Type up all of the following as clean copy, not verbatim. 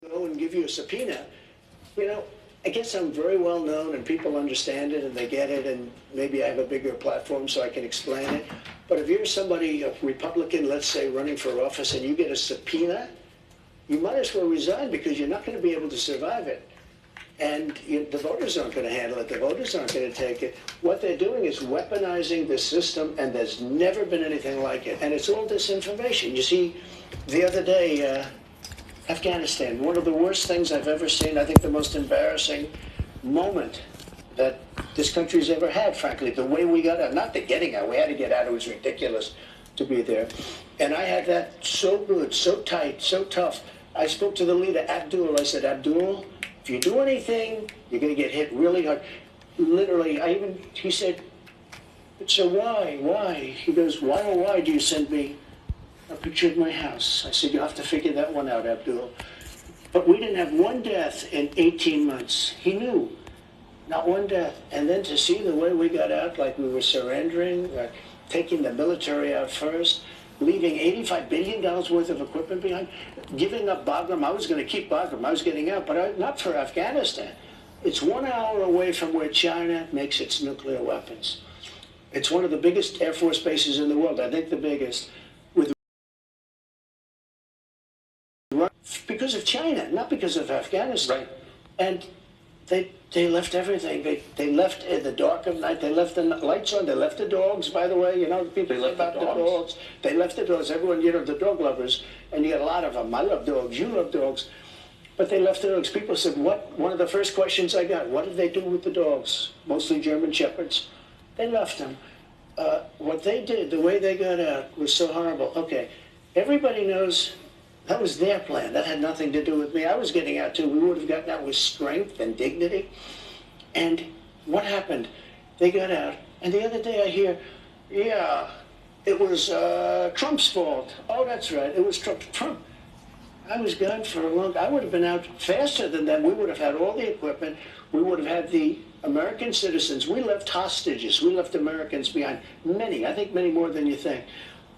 go and give you a subpoena, you know, I guess I'm very well known and people understand it and they get it, and maybe I have a bigger platform so I can explain it. But if you're somebody, a Republican, let's say, running for office, and you get a subpoena, you might as well resign, because you're not going to be able to survive it. And the voters aren't going to handle it. The voters aren't going to take it. What they're doing is weaponizing the system, and there's never been anything like it. And it's all disinformation. You see, the other day, Afghanistan, one of the worst things I've ever seen. I think the most embarrassing moment that this country's ever had, frankly, the way we got out. Not the getting out. We had to get out. It was ridiculous to be there. And I had that so good, so tight, so tough. I spoke to the leader, Abdul. I said, Abdul, if you do anything, you're going to get hit really hard. Literally, he said, so why? He goes, why do you send me a picture of my house? I said, you have to figure that one out, Abdul. But we didn't have one death in 18 months. He knew, not one death. And then to see the way we got out, like we were surrendering, taking the military out first, leaving $85 billion worth of equipment behind, giving up Bagram. I was going to keep Bagram. I was getting out, but not for Afghanistan. It's 1 hour away from where China makes its nuclear weapons. It's one of the biggest Air Force bases in the world, I think the biggest, because of China, not because of Afghanistan. Right. And they left everything. They left in the dark of night. They left the lights on. They left the dogs, by the way. You know, people say about the dogs. They left the dogs. Everyone, you know, the dog lovers, and you get a lot of them. I love dogs. You love dogs. But they left the dogs. People said, what? One of the first questions I got, what did they do with the dogs? Mostly German Shepherds. They left them. What they did, the way they got out, was so horrible. Okay, everybody knows that was their plan. That had nothing to do with me. I was getting out too. We would have gotten out with strength and dignity. And what happened? They got out. And the other day I hear, yeah, it was Trump's fault. Oh, that's right. It was Trump. I was gone for a long time. I would have been out faster than them. We would have had all the equipment. We would have had the American citizens. We left hostages. We left Americans behind. Many, I think many more than you think.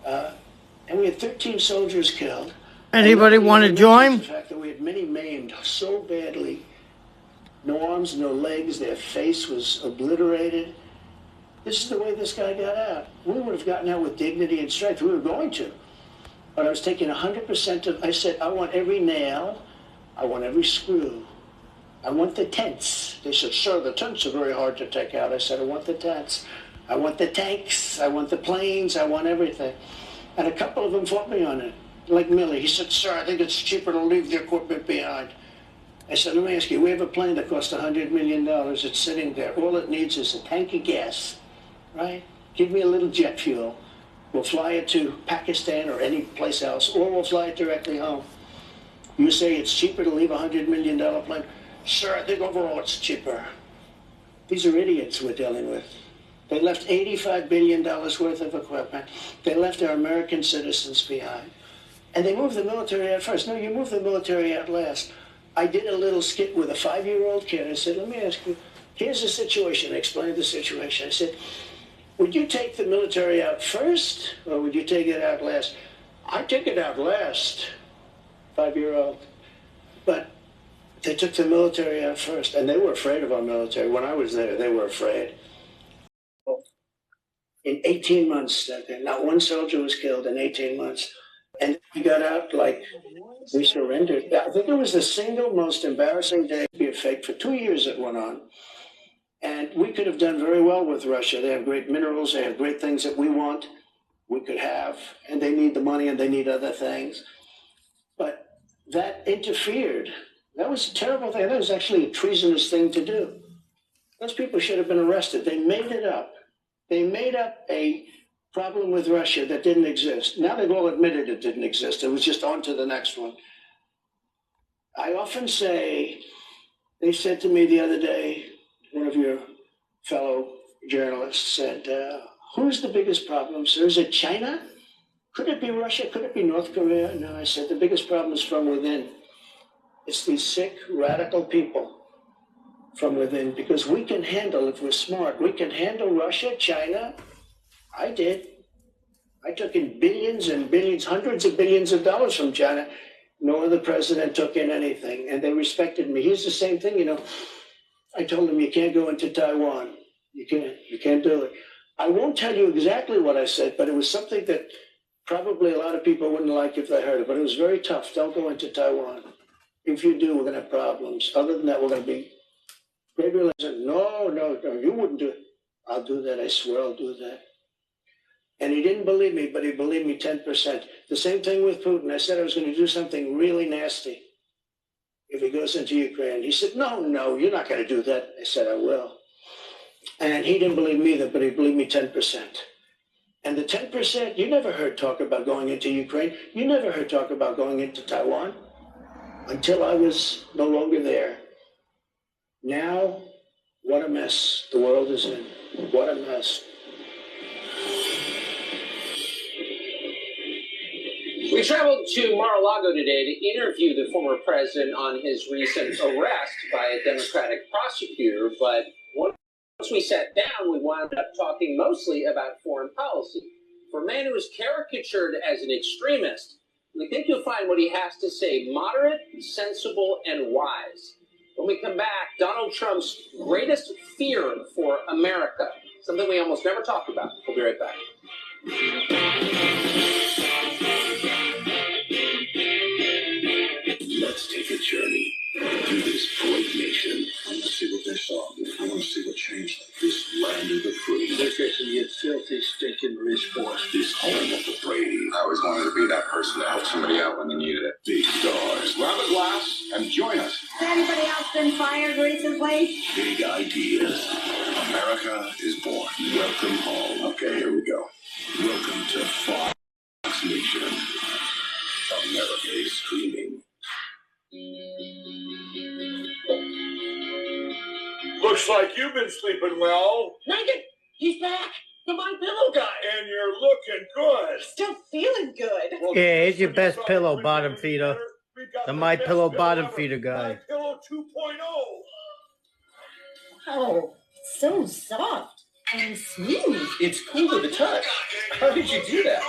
And we had 13 soldiers killed. Anybody want to join? The fact that we had many maimed so badly. No arms, no legs. Their face was obliterated. This is the way this guy got out. We would have gotten out with dignity and strength. We were going to. But I was taking 100% of, I said, I want every nail. I want every screw. I want the tents. They said, sir, the tents are very hard to take out. I said, I want the tents. I want the tanks. I want the planes. I want everything. And a couple of them fought me on it. Like Milley, he said, sir, I think it's cheaper to leave the equipment behind. I said, let me ask you, we have a plane that cost $100 million. It's sitting there. All it needs is a tank of gas, right? Give me a little jet fuel. We'll fly it to Pakistan or any place else, or we'll fly it directly home. You say it's cheaper to leave a $100 million plane? Sir, I think overall it's cheaper. These are idiots we're dealing with. They left $85 billion worth of equipment. They left our American citizens behind. And they moved the military out first. No, you move the military out last. I did a little skit with a 5-year-old kid. I said, let me ask you, here's the situation. I explained the situation. I said, would you take the military out first, or would you take it out last? I'd take it out last, 5-year-old. But they took the military out first, and they were afraid of our military. When I was there, they were afraid. In 18 months, not one soldier was killed in 18 months. And we got out like we surrendered. I think it was the single most embarrassing day to be a fake. For 2 years it went on. And we could have done very well with Russia. They have great minerals. They have great things that we want, we could have. And they need the money and they need other things. But that interfered. That was a terrible thing. That was actually a treasonous thing to do. Those people should have been arrested. They made it up. They made up a problem with Russia that didn't exist. Now they've all admitted it didn't exist. It was just on to the next one. I often say, they said to me the other day, one of your fellow journalists said, who's the biggest problem, sir? Is it China? Could it be Russia? Could it be North Korea? No, I said, the biggest problem is from within. It's these sick, radical people from within, because we can handle, if we're smart, we can handle Russia, China. I did. I took in billions and billions, hundreds of billions of dollars from China. No other president took in anything, and they respected me. He's the same thing, you know. I told him, you can't go into Taiwan. You can't do it. I won't tell you exactly what I said, but it was something that probably a lot of people wouldn't like if they heard it, but it was very tough. Don't go into Taiwan. If you do, we're going to have problems. Other than that, we're going to be great relations. No, you wouldn't do it. I'll do that. I swear I'll do that. And he didn't believe me, but he believed me 10%. The same thing with Putin. I said I was going to do something really nasty if he goes into Ukraine. He said, no, you're not going to do that. I said, I will. And he didn't believe me either, but he believed me 10%. And the 10%, you never heard talk about going into Ukraine. You never heard talk about going into Taiwan until I was no longer there. Now, what a mess the world is in. What a mess. We traveled to Mar-a-Lago today to interview the former president on his recent arrest by a Democratic prosecutor, but once we sat down, we wound up talking mostly about foreign policy. For a man who is caricatured as an extremist, we think you'll find what he has to say moderate, sensible, and wise. When we come back, Donald Trump's greatest fear for America, something we almost never talk about. We'll be right back. Let's take a journey through this great nation. I want to see what they saw. I want to see what changed this land of the free. Look at you filthy, stinking rich boys. This home of the brave. I always wanted to be that person to help somebody out when they needed it. Big stars. Grab a glass and join us. Has anybody else been fired recently? Big ideas. America is born. Welcome home. Okay, here we go. Welcome to Fox Nation. America is streaming. Looks like you've been sleeping well. Megan, he's back. The My Pillow guy. And you're looking good. Still feeling good. Well, Yeah, it's your best something pillow really bottom better. feeder. We've got The My best Pillow pillow bottom ever. feeder guy. My Pillow 2.0. Oh, so soft and smooth. It's cool to touch. How did you do that?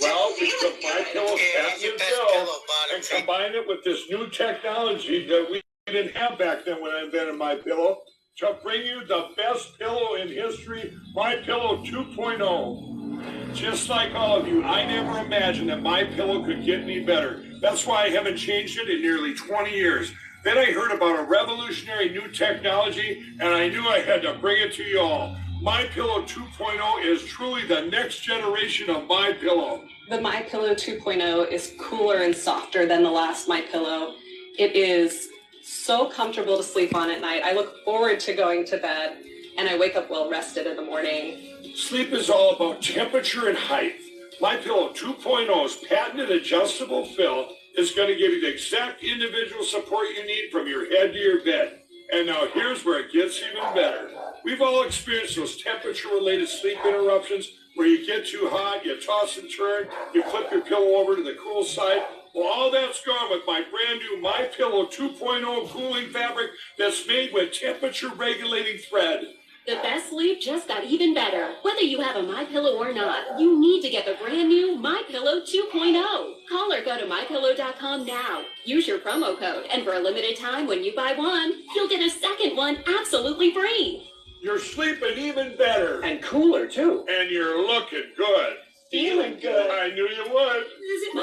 Well, we took My Pillow patent and gel and combined it with this new technology that we didn't have back then when I invented My Pillow to bring you the best pillow in history, My Pillow 2.0. Just like all of you, I never imagined that My Pillow could get any better. That's why I haven't changed it in nearly 20 years. Then I heard about a revolutionary new technology, and I knew I had to bring it to you all. My Pillow 2.0 is truly the next generation of My Pillow. The My Pillow 2.0 is cooler and softer than the last My Pillow. It is so comfortable to sleep on at night. I look forward to going to bed, and I wake up well rested in the morning. Sleep is all about temperature and height. My Pillow 2.0's patented adjustable fill is going to give you the exact individual support you need from your head to your bed. And now here's where it gets even better. We've all experienced those temperature-related sleep interruptions where you get too hot, you toss and turn, you flip your pillow over to the cool side. Well, all that's gone with my brand new My Pillow 2.0 cooling fabric that's made with temperature-regulating thread. The best sleep just got even better. Whether you have a My Pillow or not, you need to get the brand new My Pillow 2.0. Call or go to mypillow.com now. Use your promo code, and for a limited time, when you buy one, you'll get a second one absolutely free. You're sleeping even better. And cooler, too. And you're looking good. Feeling good. I knew you would. Visit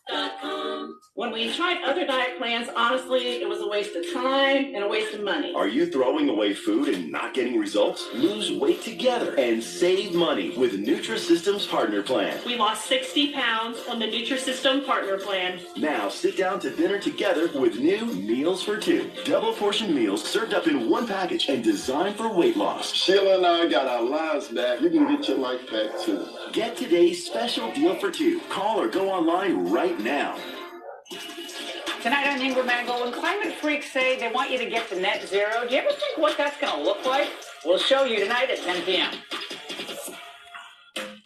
mypillow.com. When we tried other diet plans, honestly, it was a waste of time and a waste of money. Are you throwing away food and not getting results? Lose weight together and save money with Nutrisystem's Partner Plan. We lost 60 pounds on the Nutrisystem Partner Plan. Now sit down to dinner together with new Meals for Two. Double portion meals served up in one package and designed for weight loss. Sheila and I got our lives back. You can get your life back too. Get today's special deal for two. Call or go online right now. Tonight on Ingrid Mango, when climate freaks say they want you to get to net zero, do you ever think what that's going to look like? We'll show you tonight at 10 p.m.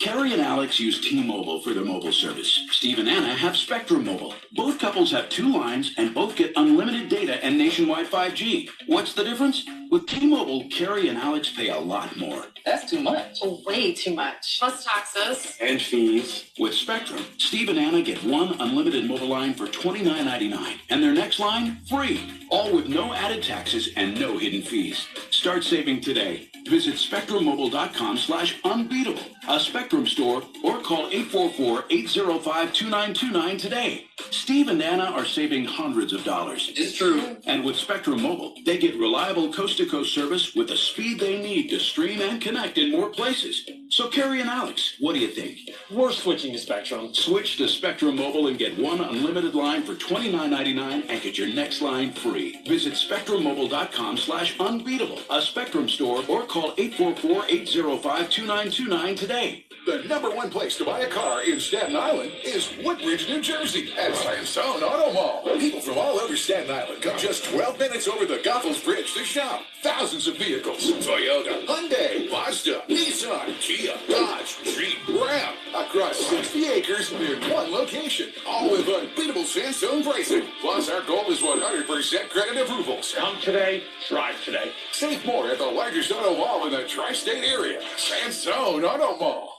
Carrie and Alex use T-Mobile for their mobile service. Steve and Anna have Spectrum Mobile. Both couples have 2 lines and both get unlimited data and nationwide 5G. What's the difference? With T-Mobile, Carrie and Alex pay a lot more. That's too much. Way too much. Plus taxes. And fees. With Spectrum, Steve and Anna get 1 unlimited mobile line for $29.99. And their next line, free. All with no added taxes and no hidden fees. Start saving today. Visit SpectrumMobile.com/unbeatable, a Spectrum store, or call 844-805-2929 today. Steve and Anna are saving hundreds of dollars. It's true. And with Spectrum Mobile, they get reliable coast-to-coast service with the speed they need to stream and connect in more places. So Carrie and Alex, what do you think? We're switching to Spectrum. Switch to Spectrum Mobile and get 1 unlimited line for $29.99 and get your next line free. Visit SpectrumMobile.com/unbeatable, a Spectrum store, or call 844-805-2929 today. The #1 place to buy a car in Staten Island is Woodbridge, New Jersey, at Sansone Auto Mall. People from all over Staten Island come just 12 minutes over the Goethals Bridge to shop. Thousands of vehicles: Toyota, Hyundai, Mazda, Nissan, Kia, Dodge, Jeep, Ram, across 60 acres in one location, all with unbeatable Sansone pricing. Plus, our goal is 100% credit approvals. Come today, drive today. Save more at the largest auto mall in the tri-state area, Sansone Auto Mall.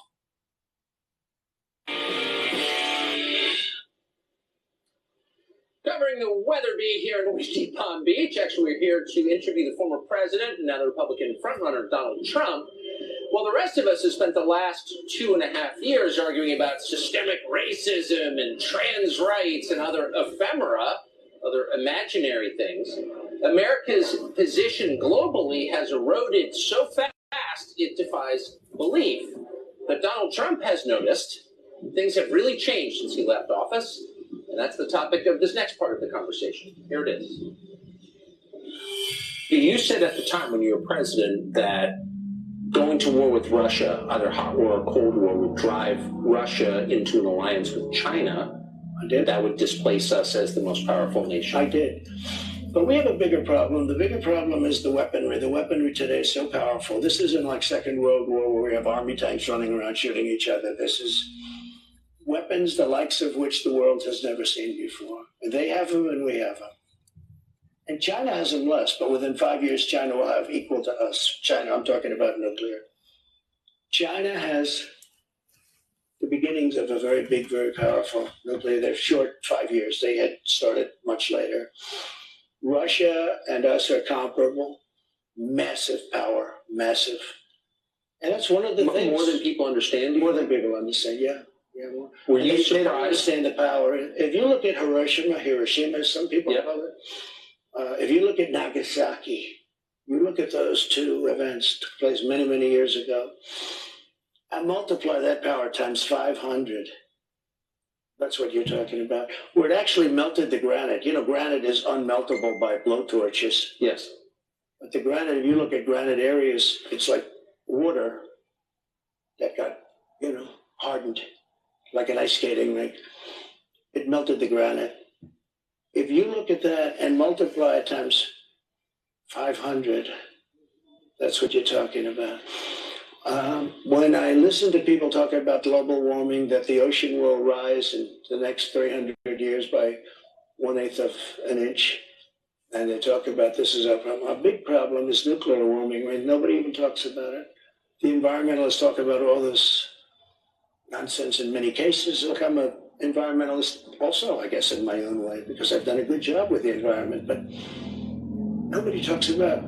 Covering the Weatherby here in windy Palm Beach. Actually, we're here to interview the former president and now the Republican frontrunner, Donald Trump. While the rest of us have spent the last 2.5 years arguing about systemic racism and trans rights and other ephemera, other imaginary things, America's position globally has eroded so fast it defies belief. But Donald Trump has noticed things have really changed since he left office. And that's the topic of this next part of the conversation. Here it is. You said at the time when you were president that going to war with Russia, either hot war or cold war, would drive Russia into an alliance with China. I did. That would displace us as the most powerful nation. I did. But we have a bigger problem. The bigger problem is the weaponry. The weaponry today is so powerful. This isn't like Second World War where we have army tanks running around shooting each other. This is weapons the likes of which the world has never seen before. And they have them and we have them. And China has them less, but within 5 years, China will have equal to us. China, I'm talking about nuclear. China has the beginnings of a very big, very powerful nuclear. They're short 5 years. They had started much later. Russia and us are comparable. Massive power, massive. And that's one of the things. More than people understand? More than people understand, yeah. Yeah, well, Were you they surprised? don't understand the power. If you look at Hiroshima, some people call it. If you look at Nagasaki, you look at those two events took place many, many years ago. I multiply that power times 500. That's what you're talking about. Where it actually melted the granite. You know, granite is unmeltable by blowtorches. Yes. But the granite, if you look at granite areas, it's like water that got, hardened. Like an ice skating rink. It melted the granite. If you look at that and multiply it times 500, that's what you're talking about. When I listen to people talk about global warming, that the ocean will rise in the next 300 years by 1/8 of an inch, and they talk about this is our problem. Our big problem is nuclear warming, right? Nobody even talks about it. The environmentalists talk about all this nonsense in many cases. Look, I'm an environmentalist also, I guess, in my own way, because I've done a good job with the environment, but nobody talks about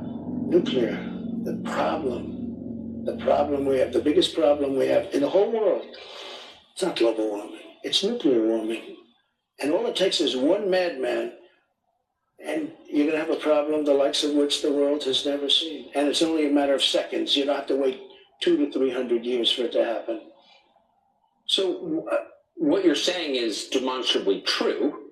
nuclear, the problem we have, the biggest problem we have in the whole world. It's not global warming, it's nuclear warming. And all it takes is one madman, and you're going to have a problem the likes of which the world has never seen. And it's only a matter of seconds. You don't have to wait 200 to 300 years for it to happen. So what you're saying is demonstrably true.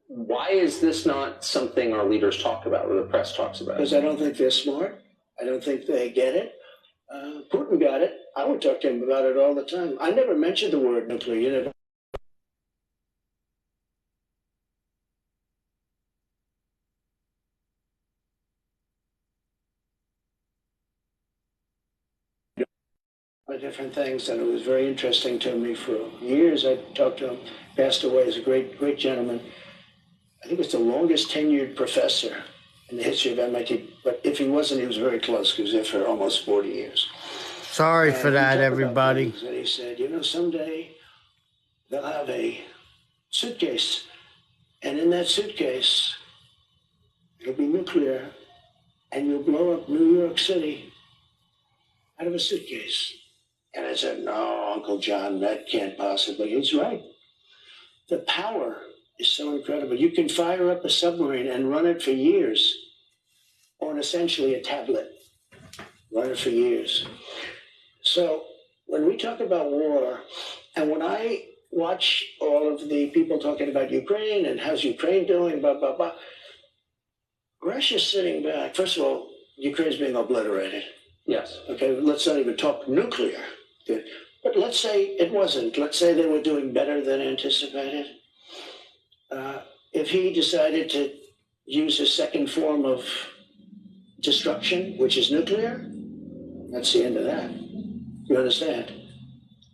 Why is this not something our leaders talk about or the press talks about? Because I don't think they're smart. I don't think they get it. Putin got it. I would talk to him about it all the time. I never mentioned the word nuclear. You never. different things, and it was very interesting to me. For years, I talked to him. Passed away. He's a great gentleman. I think it's the longest tenured professor in the history of MIT. But if he wasn't, he was very close. He was there for almost 40 years. Sorry for that, everybody. And he said, someday they'll have a suitcase, and in that suitcase, it'll be nuclear, and you'll blow up New York City out of a suitcase. And I said, no, Uncle John, that can't possibly. He's right. The power is so incredible. You can fire up a submarine and run it for years on essentially a tablet. Run it for years. So when we talk about war, and when I watch all of the people talking about Ukraine and how's Ukraine doing, blah, blah, blah, Russia's sitting back. First of all, Ukraine's being obliterated. Yes. Okay, let's not even talk nuclear. But let's say it wasn't. Let's say they were doing better than anticipated. If he decided to use a second form of destruction, which is nuclear, that's the end of that. You understand?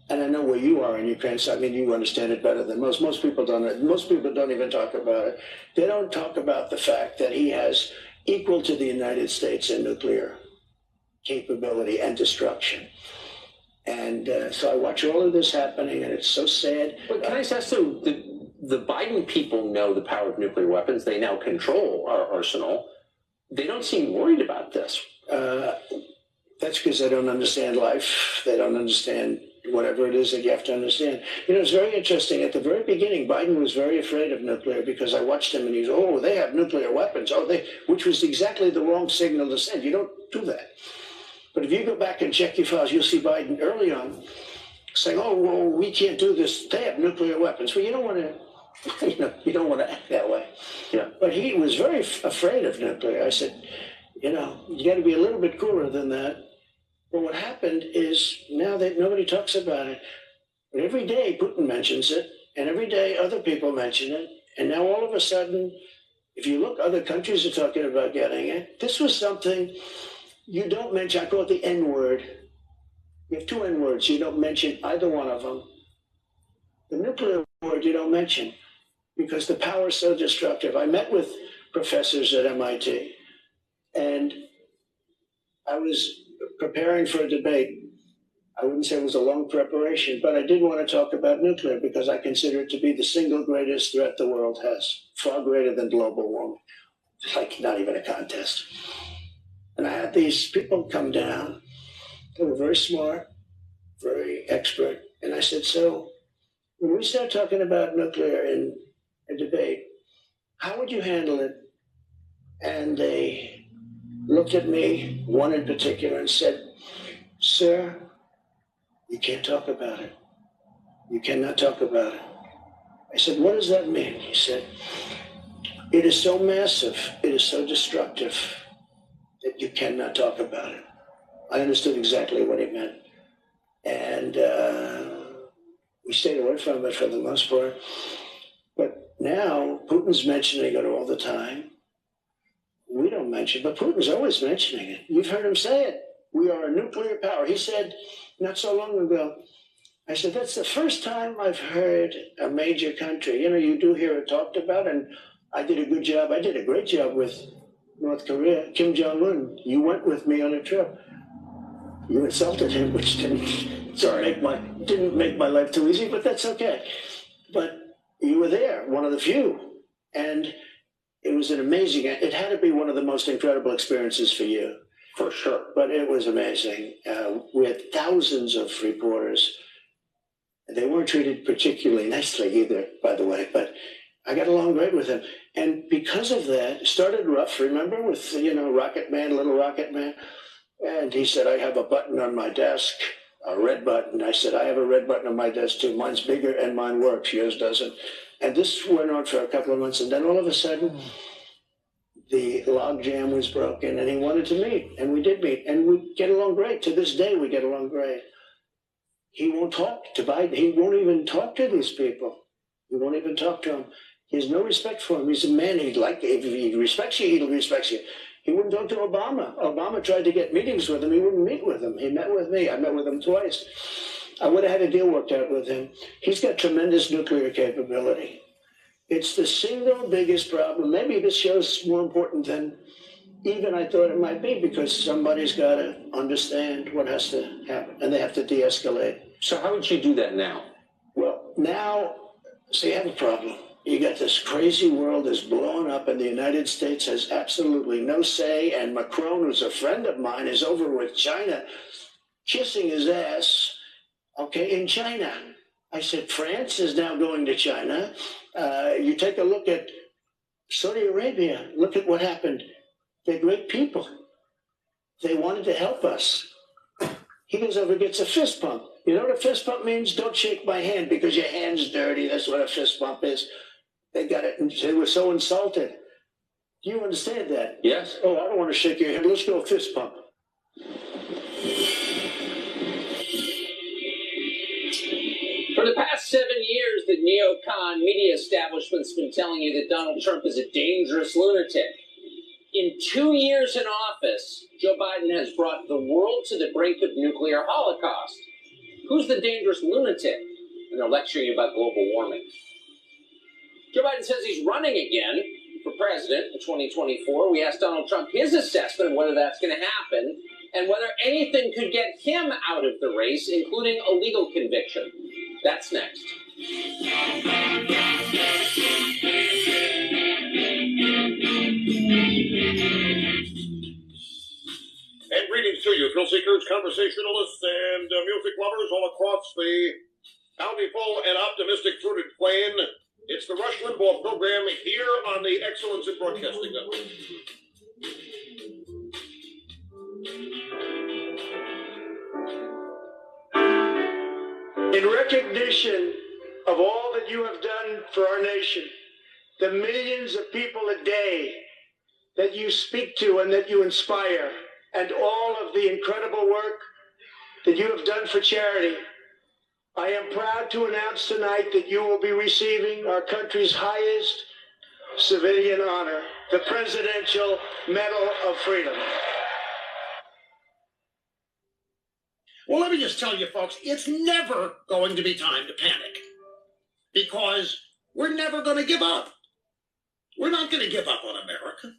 And I know where you are in Ukraine, so I mean, you understand it better than most. Most people don't. Most people don't even talk about it. They don't talk about the fact that he has equal to the United States in nuclear capability and destruction. And so I watch all of this happening, and it's so sad. But can I say so? The Biden people know the power of nuclear weapons. They now control our arsenal. They don't seem worried about this. That's because they don't understand life. They don't understand whatever it is that you have to understand. It's very interesting. At the very beginning, Biden was very afraid of nuclear because I watched him and he's, they have nuclear weapons. Which was exactly the wrong signal to send. You don't do that. But if you go back and check your files, you'll see Biden early on saying, we can't do this. They have nuclear weapons. Well, you don't want to act that way. Yeah. But he was very afraid of nuclear. I said, you got to be a little bit cooler than that. But what happened is now that nobody talks about it, but every day Putin mentions it, and every day other people mention it, and now all of a sudden, if you look, other countries are talking about getting it. This was something you don't mention. I call it the N-word. You have two N-words. You don't mention either one of them. The nuclear word you don't mention because the power is so destructive. I met with professors at MIT, and I was preparing for a debate. I wouldn't say it was a long preparation, but I did want to talk about nuclear because I consider it to be the single greatest threat the world has, far greater than global warming. Like not even a contest. And I had these people come down. They were very smart, very expert. And I said, so when we start talking about nuclear in a debate, how would you handle it? And they looked at me, one in particular, and said, sir, you can't talk about it. You cannot talk about it. I said, what does that mean? He said, it is so massive, it is so destructive that you cannot talk about it. I understood exactly what he meant. And we stayed away from it for the most part. But now Putin's mentioning it all the time. We don't mention, but Putin's always mentioning it. You've heard him say it. We are a nuclear power. He said not so long ago, I said, that's the first time I've heard a major country. You do hear it talked about, and I did a good job. I did a great job with North Korea. Kim Jong-un, you went with me on a trip. You insulted him, which didn't make my life too easy, but that's okay. But you were there, one of the few. And it was it had to be one of the most incredible experiences for you. For sure. But it was amazing. We had thousands of reporters. They weren't treated particularly nicely either, by the way, but I got along great with him. And because of that, it started rough, remember, with, Rocket Man, Little Rocket Man? And he said, I have a button on my desk, a red button. I said, I have a red button on my desk too. Mine's bigger and mine works, yours doesn't. And this went on for a couple of months, and then all of a sudden, the log jam was broken, and he wanted to meet, and we did meet, and we get along great. To this day, we get along great. He won't talk to Biden. He won't even talk to these people. He won't even talk to them. He has no respect for him. He's a man. If he respects you, he respects you. He wouldn't talk to Obama. Obama tried to get meetings with him. He wouldn't meet with him. He met with me. I met with him twice. I would have had a deal worked out with him. He's got tremendous nuclear capability. It's the single biggest problem. Maybe this show's more important than even I thought it might be, because somebody's got to understand what has to happen, and they have to de-escalate. So how would you do that now? Well, now, see, I have a problem. You got this crazy world that's blowing up, and the United States has absolutely no say, and Macron, who's a friend of mine, is over with China, kissing his ass, okay, in China. I said, France is now going to China. You take a look at Saudi Arabia. Look at what happened. They're great people. They wanted to help us. He goes over and gets a fist pump. You know what a fist pump means? Don't shake my hand because your hand's dirty. That's what a fist pump is. They got it, and they were so insulted. Do you understand that? Yes. Oh, I don't want to shake your hand. Let's go fist pump. For the past 7 years, the neocon media establishment's been telling you that Donald Trump is a dangerous lunatic. In 2 years in office, Joe Biden has brought the world to the brink of nuclear holocaust. Who's the dangerous lunatic? And they're lecturing you about global warming. Joe Biden says he's running again for president in 2024. We asked Donald Trump his assessment of whether that's going to happen and whether anything could get him out of the race, including a legal conviction. That's next. And greetings to you, thrill seekers, conversationalists, and music lovers all across the bountiful and optimistic fruited plain. It's the Rush Limbaugh program here on the Excellence in Broadcasting Network. In recognition of all that you have done for our nation, the millions of people a day that you speak to and that you inspire, and all of the incredible work that you have done for charity, I am proud to announce tonight that you will be receiving our country's highest civilian honor, the Presidential Medal of Freedom. Well, let me just tell you, folks, it's never going to be time to panic, because we're never going to give up. We're not going to give up on America.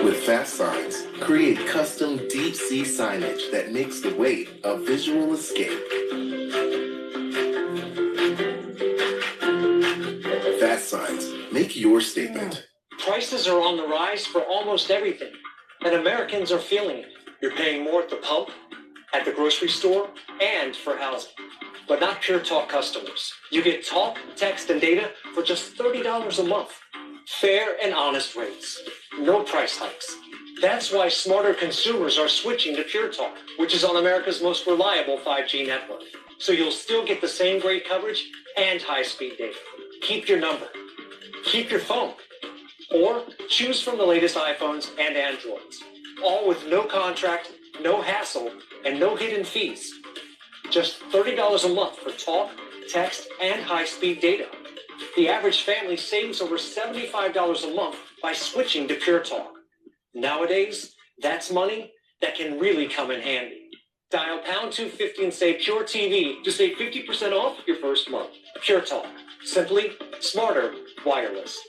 With Fast Signs, create custom deep sea signage that makes the wait a visual escape. Fast Signs, make your statement. Prices are on the rise for almost everything, and Americans are feeling it. You're paying more at the pump, at the grocery store, and for housing. But not Pure Talk customers. You get talk, text, and data for just $30 a month. Fair and honest rates. No price hikes. That's why smarter consumers are switching to Pure Talk, which is on America's most reliable 5G network. So you'll still get the same great coverage and high-speed data. Keep your number. Keep your phone. Or choose from the latest iPhones and Androids. All with no contract, no hassle, and no hidden fees. Just $30 a month for talk, text, and high-speed data. The average family saves over $75 a month by switching to Pure Talk. Nowadays, that's money that can really come in handy. Dial pound 250 and say Pure TV to save 50% off your first month. Pure Talk. Simply, smarter, wireless.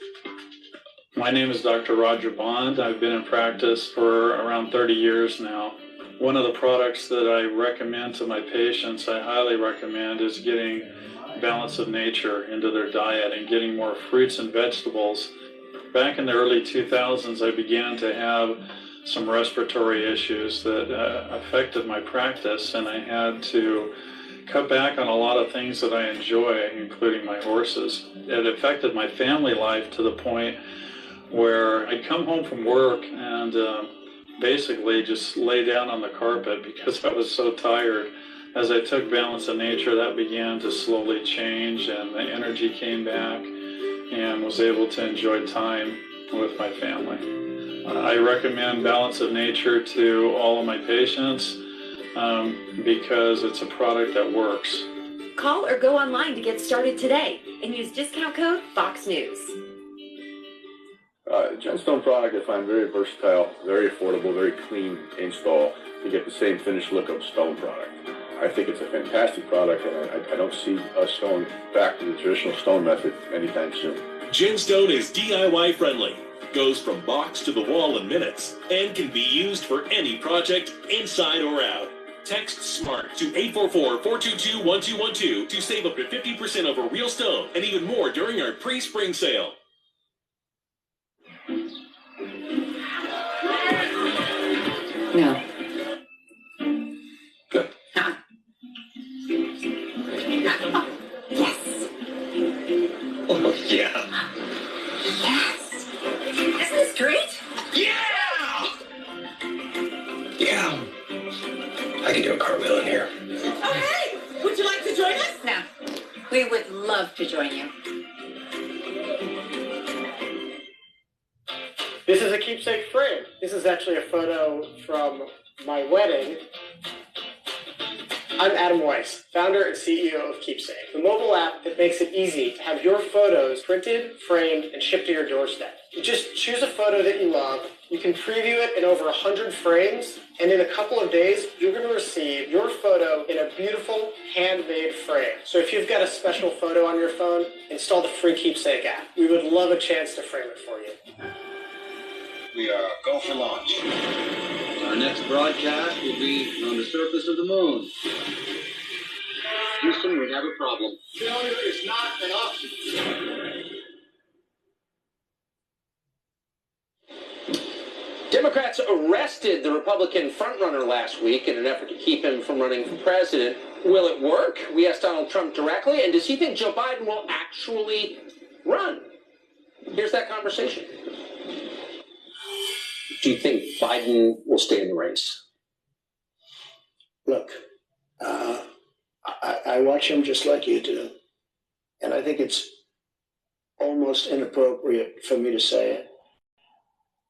My name is Dr. Roger Bond. I've been in practice for around 30 years now. One of the products that I recommend to my patients, I highly recommend, is getting balance of nature into their diet and getting more fruits and vegetables. Back in the early 2000s, I began to have some respiratory issues that affected my practice, and I had to cut back on a lot of things that I enjoy, including my horses. It affected my family life to the point where I'd come home from work and basically just lay down on the carpet because I was so tired. As I took balance of nature, that began to slowly change, and the energy came back and was able to enjoy time with my family. I recommend balance of nature to all of my patients because it's a product that works. Call or go online to get started today and use discount code Fox News. Gemstone product I find very versatile, very affordable, very clean install. You get the same finished look of stone product. I think it's a fantastic product, and I don't see us going back to the traditional stone method anytime soon. Gemstone is DIY friendly, goes from box to the wall in minutes, and can be used for any project, inside or out. Text SMART to 844-422-1212 to save up to 50% over real stone and even more during our pre-spring sale. No. Good. Yes. Oh, yeah. Yes. Isn't this great? Yeah! Yeah. I can do a cartwheel in here. Oh, hey! Would you like to join us? No. We would love to join you. This is a keepsake frame. This is actually a photo from my wedding. I'm Adam Weiss, founder and CEO of Keepsake, the mobile app that makes it easy to have your photos printed, framed, and shipped to your doorstep. You just choose a photo that you love, you can preview it in over 100 frames, and in a couple of days, you're going to receive your photo in a beautiful, handmade frame. So if you've got a special photo on your phone, install the free Keepsake app. We would love a chance to frame it for you. We are go for launch. Our next broadcast will be on the surface of the moon. Houston, we have a problem. Failure is not an option. Democrats arrested the Republican frontrunner last week in an effort to keep him from running for president. Will it work? We asked Donald Trump directly, and does he think Joe Biden will actually run? Here's that conversation. Do you think Biden will stay in the race? Look, I watch him just like you do, and I think it's almost inappropriate for me to say it.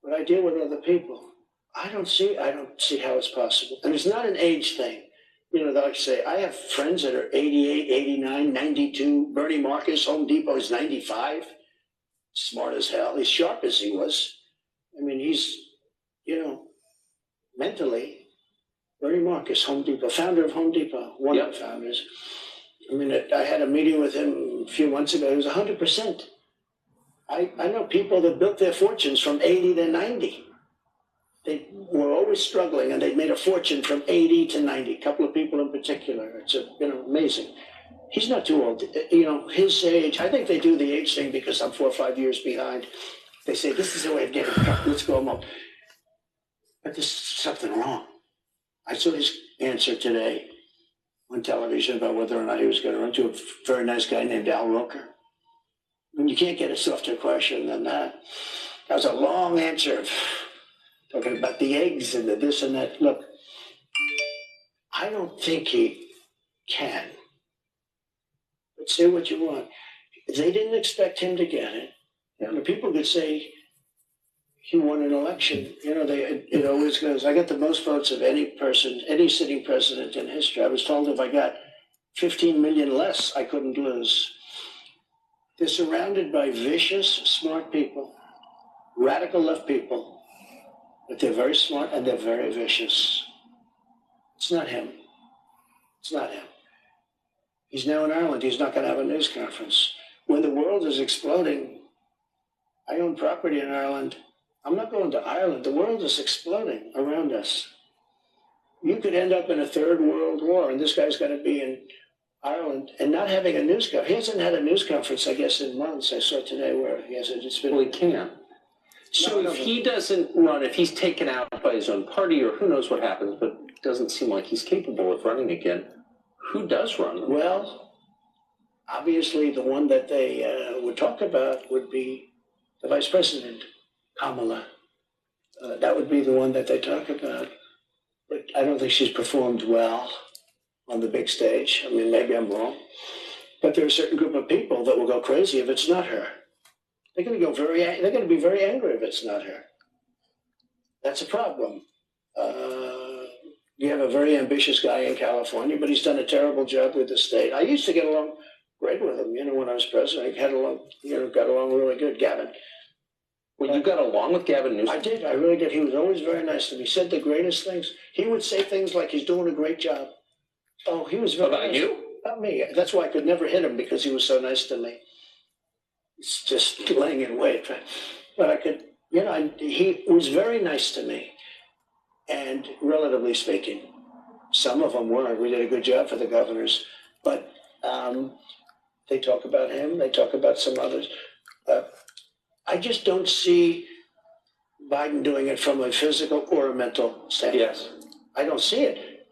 But I deal with other people. I don't see how it's possible. And it's not an age thing. You know, like I say, I have friends that are 88, 89, 92. Bernie Marcus, Home Depot is 95. Smart as hell. He's sharp as he was. I mean, he's, mentally, Bernie Marcus, Home Depot, founder of Home Depot, one of the founders. I mean, I had a meeting with him a few months ago. He was 100%. I know people that built their fortunes from 80 to 90. They were always struggling, and they made a fortune from 80 to 90. A couple of people in particular. It's amazing. He's not too old. His age, I think they do the age thing because I'm 4 or 5 years behind. They say, this is the way of getting cut. Let's go up. But there's something wrong. I saw his answer today on television about whether or not he was going to run to a very nice guy named Al Roker. I mean, you can't get a softer question than that. That was a long answer, talking about the eggs and the this and that. Look, I don't think he can. But say what you want. They didn't expect him to get it. The people could say he won an election. It always goes. I got the most votes of any person, any sitting president in history. I was told if I got 15 million less, I couldn't lose. They're surrounded by vicious, smart people, radical left people, but they're very smart and they're very vicious. It's not him. It's not him. He's now in Ireland. He's not going to have a news conference. When the world is exploding, I own property in Ireland. I'm not going to Ireland. The world is exploding around us. You could end up in a third world war, and this guy's going to be in Ireland and not having a news conference. He hasn't had a news conference, I guess, in months. I saw today where he hasn't. It's been. Well, he can't. So if he doesn't run, if he's taken out by his own party, or who knows what happens, but it doesn't seem like he's capable of running again, who does run? Well, obviously the one that they would talk about would be the vice president, Kamala. That would be the one that they talk about. But I don't think she's performed well on the big stage. I mean, maybe I'm wrong. But there are a certain group of people that will go crazy if it's not her. They're going to be very angry if it's not her. That's a problem. You have a very ambitious guy in California, but he's done a terrible job with the state. I used to get along great with him, when I was president. I got along really good, Gavin. Well, you got along with Gavin Newsom? I did. I really did. He was always very nice to me. He said the greatest things. He would say things like he's doing a great job. Oh, he was very About nice. you? Not me. That's why I could never hit him, because he was so nice to me. It's just laying in wait. But I could, he was very nice to me. And relatively speaking, some of them weren't. We did a good job for the governors. But they talk about him. They talk about some others. I just don't see Biden doing it from a physical or a mental standpoint. Yes. I don't see it.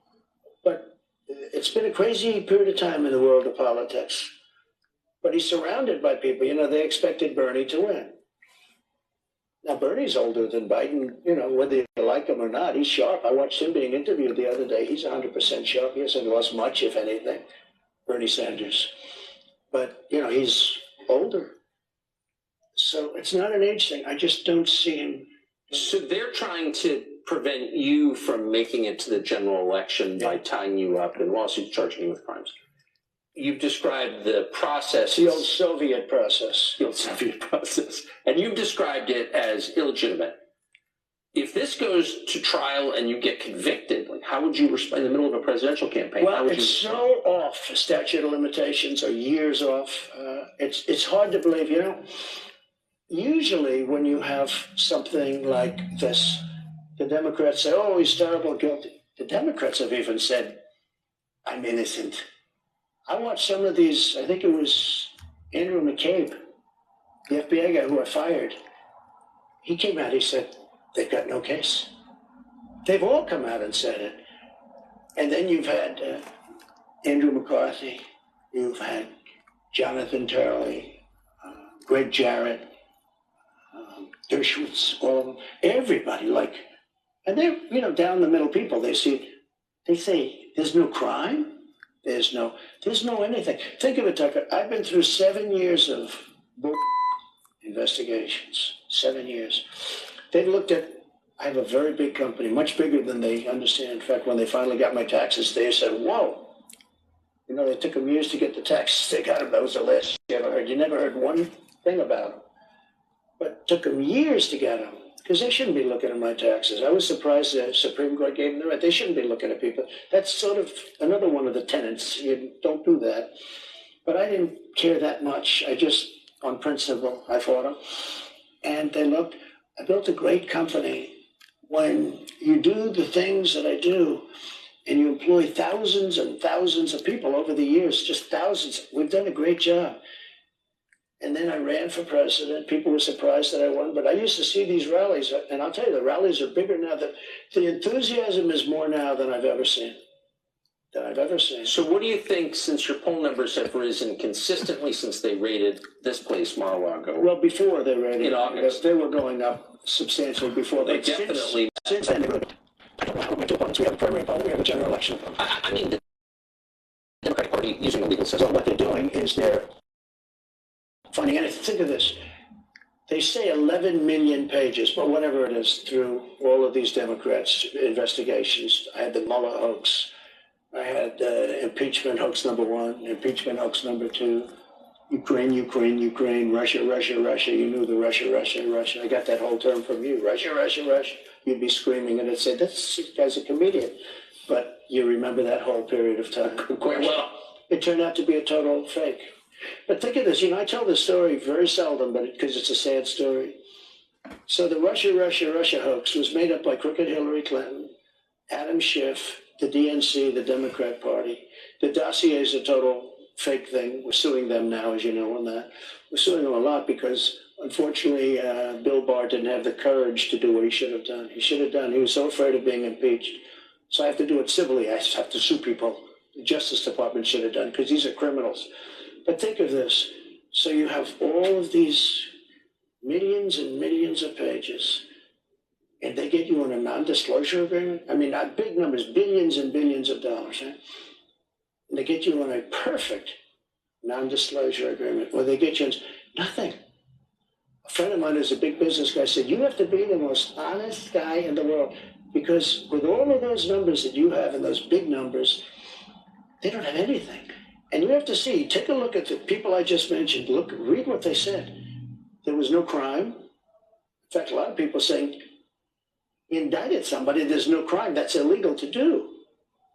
But it's been a crazy period of time in the world of politics. But he's surrounded by people. They expected Bernie to win. Now, Bernie's older than Biden, whether you like him or not. He's sharp. I watched him being interviewed the other day. He's 100% sharp. He hasn't lost much, if anything, Bernie Sanders. But, he's older. So it's not an age thing. I just don't see him. So they're trying to prevent you from making it to the general election by tying you up in lawsuits, charging you with crimes. You've described the process. The old Soviet process. The old Soviet process. And you've described it as illegitimate. If this goes to trial and you get convicted, how would you respond in the middle of a presidential campaign? Well, it's so off. Statute of limitations are years off. It's hard to believe, Usually when you have something like this, the Democrats say, oh, he's terrible, guilty. The Democrats have even said, I'm innocent. I watched some of these, I think it was Andrew McCabe, the FBI guy who I fired. He came out, he said, they've got no case. They've all come out and said it. And then you've had Andrew McCarthy, you've had Jonathan Turley, Greg Jarrett, Dershowitz, all of them, everybody, and they're, down the middle people. They say, there's no crime. There's no anything. Think of it, Tucker. I've been through 7 years of investigations. 7 years. They've looked at, I have a very big company, much bigger than they understand. In fact, when they finally got my taxes, they said, whoa. They took them years to get the taxes. They got them. That was the last you ever heard. You never heard one thing about them. But it took them years to get them, because they shouldn't be looking at my taxes. I was surprised the Supreme Court gave them the right. They shouldn't be looking at people. That's sort of another one of the tenets. You don't do that. But I didn't care that much. I just, on principle, I fought them. And they looked. I built a great company. When you do the things that I do, and you employ thousands and thousands of people over the years, just thousands, we've done a great job. And then I ran for president. People were surprised that I won. But I used to see these rallies, and I'll tell you, the rallies are bigger now. The enthusiasm is more now than I've ever seen. So what do you think, since your poll numbers have risen consistently since they raided this place, Mar-a-Lago? Well, before they raided in August. They were going up substantially before. They definitely. Since then, they were. I don't know how we do opponents. We have a primary opponent, we have a general election opponent. I mean, the Democratic Party using a legal system. So what they're doing is they're finding anything. Think of this. They say 11 million pages, but whatever it is, through all of these Democrats' investigations. I had the Mueller hoax. I had impeachment hoax number 1, impeachment hoax number 2, Ukraine, Russia. You knew the Russia. I got that whole term from you, Russia. You'd be screaming and it'd say, this guy's a comedian. But you remember that whole period of time. Quite well. It turned out to be a total fake. But think of this, I tell this story very seldom, but because it's a sad story. So the Russia hoax was made up by crooked Hillary Clinton, Adam Schiff, the DNC, the Democrat Party. The dossier is a total fake thing. We're suing them now, as you know, on that. We're suing them a lot because, unfortunately, Bill Barr didn't have the courage to do what he should have done. He was so afraid of being impeached. So I have to do it civilly. I have to sue people. The Justice Department should have done, because these are criminals. But think of this. So you have all of these millions and millions of pages, and they get you on a non-disclosure agreement? I mean, not big numbers, billions and billions of dollars, right? And they get you on a perfect non-disclosure agreement, or they get you on nothing. A friend of mine who's a big business guy said, you have to be the most honest guy in the world, because with all of those numbers that you have and those big numbers, they don't have anything. And you have to see, take a look at the people I just mentioned. Read what they said. There was no crime. In fact, a lot of people saying, he indicted somebody, there's no crime, that's illegal to do.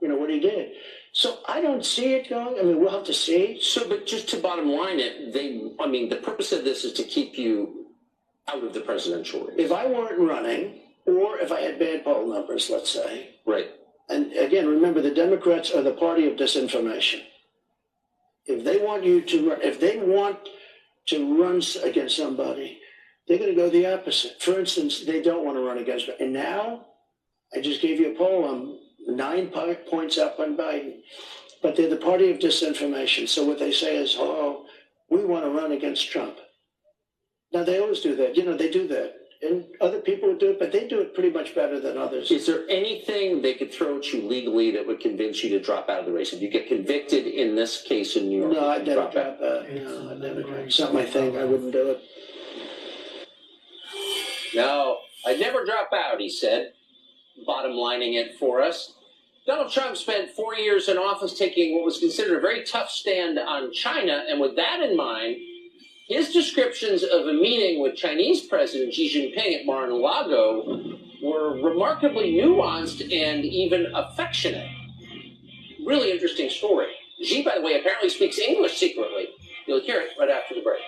You know, what he did. So I don't see it going. I mean, we'll have to see. So, but just to bottom line it, the purpose of this is to keep you out of the presidential race. If I weren't running, or if I had bad poll numbers, let's say. Right. And again, remember, the Democrats are the party of disinformation. If they want you to run, if they want to run against somebody, they're going to go the opposite. For instance, they don't want to run against, and now, I just gave you a poll, I'm 9 points up on Biden, but they're the party of disinformation. So what they say is, oh, we want to run against Trump. Now, they always do that. You know, they do that. And other people would do it, but they do it pretty much better than others. Is there anything they could throw at you legally that would convince you to drop out of the race? If you get convicted in this case in New York, no, I'd never drop out. No, I'd never drop. It's not my thing. I wouldn't do it. No, I'd never drop out, he said, bottom lining it for us. Donald Trump spent 4 years in office taking what was considered a very tough stand on China, and with that in mind, his descriptions of a meeting with Chinese President Xi Jinping at Mar-a-Lago were remarkably nuanced and even affectionate. Really interesting story. Xi, by the way, apparently speaks English secretly. You'll hear it right after the break.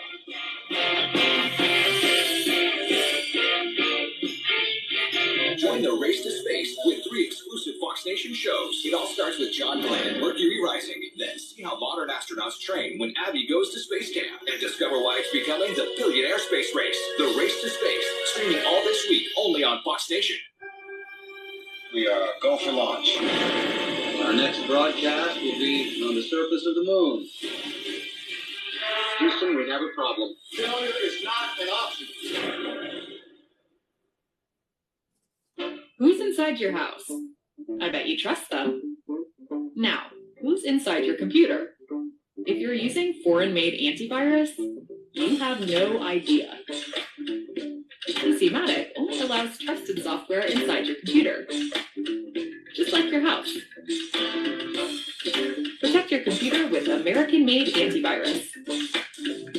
Join the race to space with 3 exclusive Fox Nation shows. It all starts with John Glenn and Mercury Rising. Then see how modern astronauts train when Abby goes to space camp and discover why it's becoming the billionaire space race. The Race to Space, streaming all this week only on Fox Nation. We go for launch. Our next broadcast will be on the surface of the moon. Houston, we have a problem. Failure is not an option. Who's inside your house? I bet you trust them. Now, who's inside your computer? If you're using foreign-made antivirus, you have no idea. PCmatic only allows trusted software inside your computer, just like your house. Protect your computer with American-made antivirus.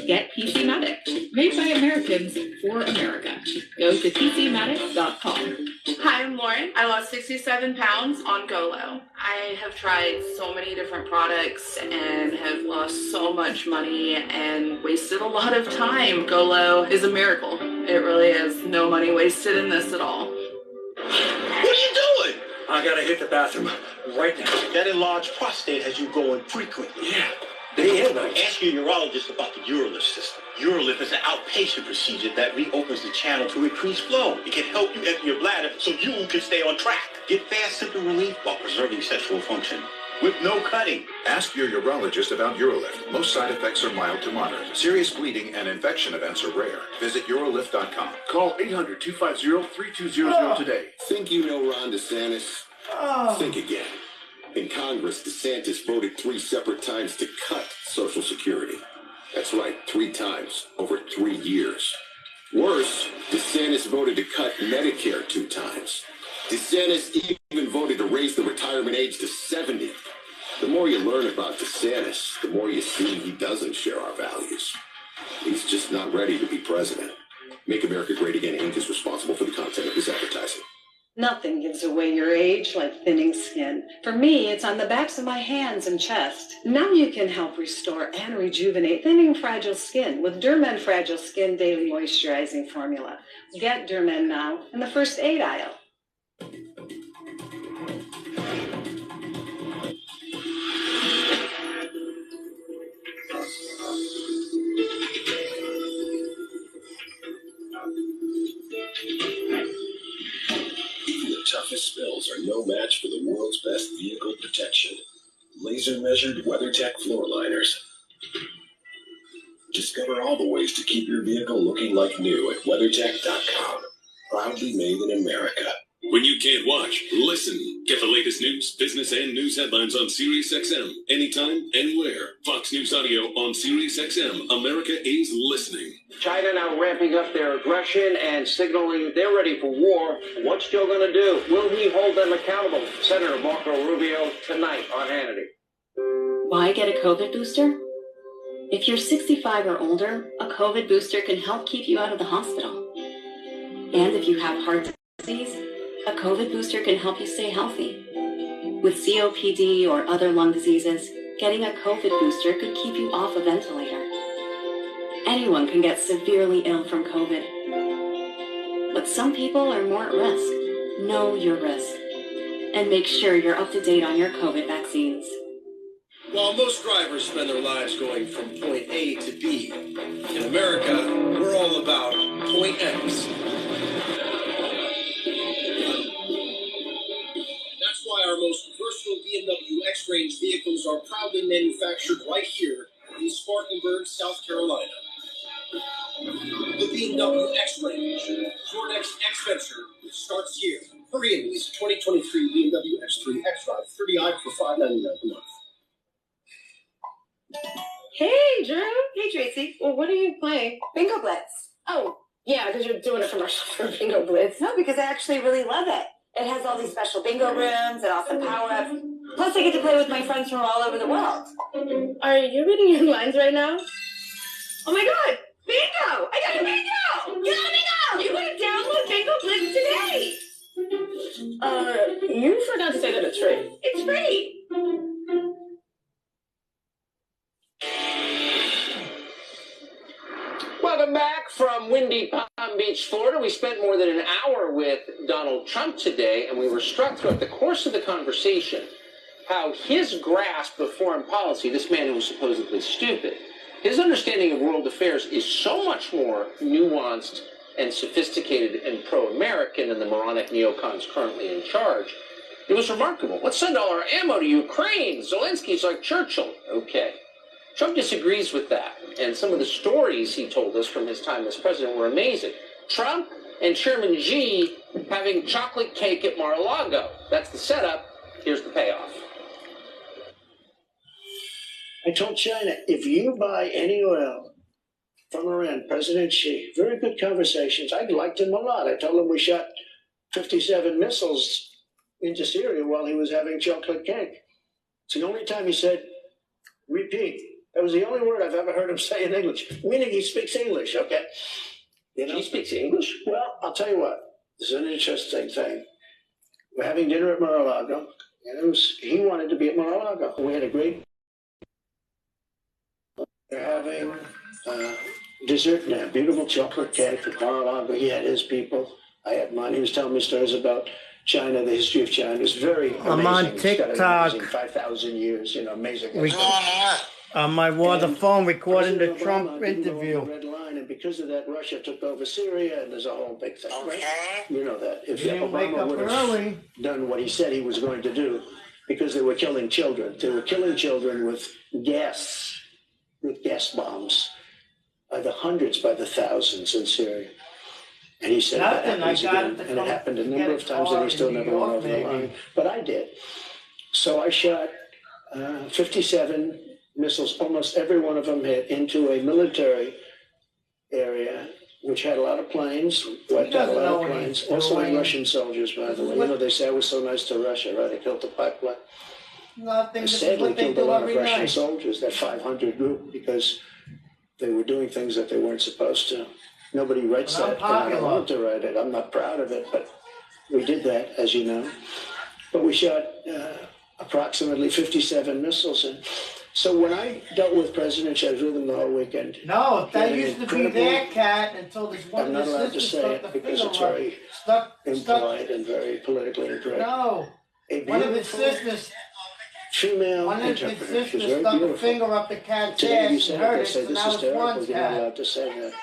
Get PCmatic, made by Americans for America. Go to PCmatic.com. Hi, I'm Lauren. I lost 67 pounds on Golo. I have tried so many different products and have lost so much money and wasted a lot of time. Golo is a miracle. It really is. No money wasted in this at all. What are you doing? I gotta hit the bathroom right now. That enlarged prostate has you going frequently. Yeah. Ask your urologist about the UroLift system. UroLift is an outpatient procedure that reopens the channel to increase flow. It can help you empty your bladder so you can stay on track. Get fast symptom relief while preserving sexual function with no cutting. Ask your urologist about UroLift. Most side effects are mild to moderate. Serious bleeding and infection events are rare. Visit urolift.com. Call 800-250-3200 today. Think you know Ron DeSantis? Think again. In Congress, DeSantis voted 3 separate times to cut Social Security. That's right, 3 times over 3 years. Worse, DeSantis voted to cut Medicare 2 times. DeSantis even voted to raise the retirement age to 70. The more you learn about DeSantis, the more you see he doesn't share our values. He's just not ready to be president. Make America Great Again Inc. is responsible for the content of this advertising. Nothing gives away your age like thinning skin. For me, it's on the backs of my hands and chest. Now you can help restore and rejuvenate thinning fragile skin with Dermen Fragile Skin Daily Moisturizing Formula. Get Dermen now in the first aid aisle. Toughest spills are no match for the world's best vehicle protection. Laser-measured WeatherTech floor liners. Discover all the ways to keep your vehicle looking like new at WeatherTech.com. Proudly made in America. When you can't watch, listen. Get the latest news, business, and news headlines on SiriusXM. Anytime, anywhere. Fox News Audio on SiriusXM. America is listening. China now ramping up their aggression and signaling they're ready for war. What's Joe going to do? Will he hold them accountable? Senator Marco Rubio tonight on Hannity. Why get a COVID booster? If you're 65 or older, a COVID booster can help keep you out of the hospital. And if you have heart disease, a COVID booster can help you stay healthy. With COPD or other lung diseases, getting a COVID booster could keep you off a ventilator. Anyone can get severely ill from COVID. But some people are more at risk. Know your risk. And make sure you're up to date on your COVID vaccines. While most drivers spend their lives going from point A to B, in America, we're all about point X. That's why our most versatile BMW X-Range vehicles are proudly manufactured right here in Spartanburg, South Carolina. The BMW X-Range, your next X-Venture, starts here. Hurry and lease a 2023 BMW X3 X-Drive 30i for $599 a month. Hey, Drew. Hey, Tracy. Well, what are you playing? Bingo Blitz. Oh, yeah, because you're doing a commercial for Bingo Blitz. No, because I actually really love it. It has all these special bingo rooms and awesome power-ups. Plus, I get to play with my friends from all over the world. Are you reading your lines right now? Oh, my God. Bingo! I got a bingo! You got a bingo! You gotta download Bingo Blitz today! You forgot to say that it's free. It's free! Welcome back from windy Palm Beach, Florida. We spent more than an hour with Donald Trump today, and we were struck throughout the course of the conversation how his grasp of foreign policy, this man who was supposedly stupid, his understanding of world affairs is so much more nuanced and sophisticated and pro-American than the moronic neocons currently in charge. It was remarkable. Let's send all our ammo to Ukraine. Zelensky's like Churchill. Okay. Trump disagrees with that, and some of the stories he told us from his time as president were amazing. Trump and Chairman Xi having chocolate cake at Mar-a-Lago. That's the setup. Here's the payoff. I told China, if you buy any oil from Iran, President Xi, very good conversations. I liked him a lot. I told him we shot 57 missiles into Syria while he was having chocolate cake. It's the only time he said, repeat. That was the only word I've ever heard him say in English, meaning he speaks English, okay? You know? He speaks English? Well, I'll tell you what. This is an interesting thing. We're having dinner at Mar-a-Lago, and he wanted to be at Mar-a-Lago. We had a great... They're having dessert now, beautiful chocolate cake at Mar-a-Lago. He had his people. I had mine. He was telling me stories about China, the history of China. It's very amazing. I'm on TikTok. 5,000 years, amazing. On my phone recording the Trump interview. Red line, and because of that, Russia took over Syria, and there's a whole big thing. Right? You know that. If Obama would have done what he said he was going to do, because they were killing children. They were killing children with gas bombs, by the hundreds, by the thousands in Syria. And he said that happens again, and it happened a number of times, and he still never went over the line. But I did. So I shot 57 missiles, almost every one of them hit into a military area, which had a lot of planes, wiped out a lot of planes. Also had Russian soldiers, by the way. They say I was so nice to Russia, right? I killed the pipeline. I sadly killed a lot of Russian soldiers, that 500 group, because they were doing things that they weren't supposed to. Nobody writes that, and I don't want to write it. I'm not proud of it, but we did that, as you know. But we shot approximately 57 missiles. And so when I dealt with President Xi, I was with him the whole weekend. No, that used to be their cat until this one. I'm not allowed to say it because it's very impolite and very politically incorrect. No, one of his sisters. Female interpreter. She was very beautiful. A finger up the cat's Today ass you said and they say this is terrible. You're not allowed to say that.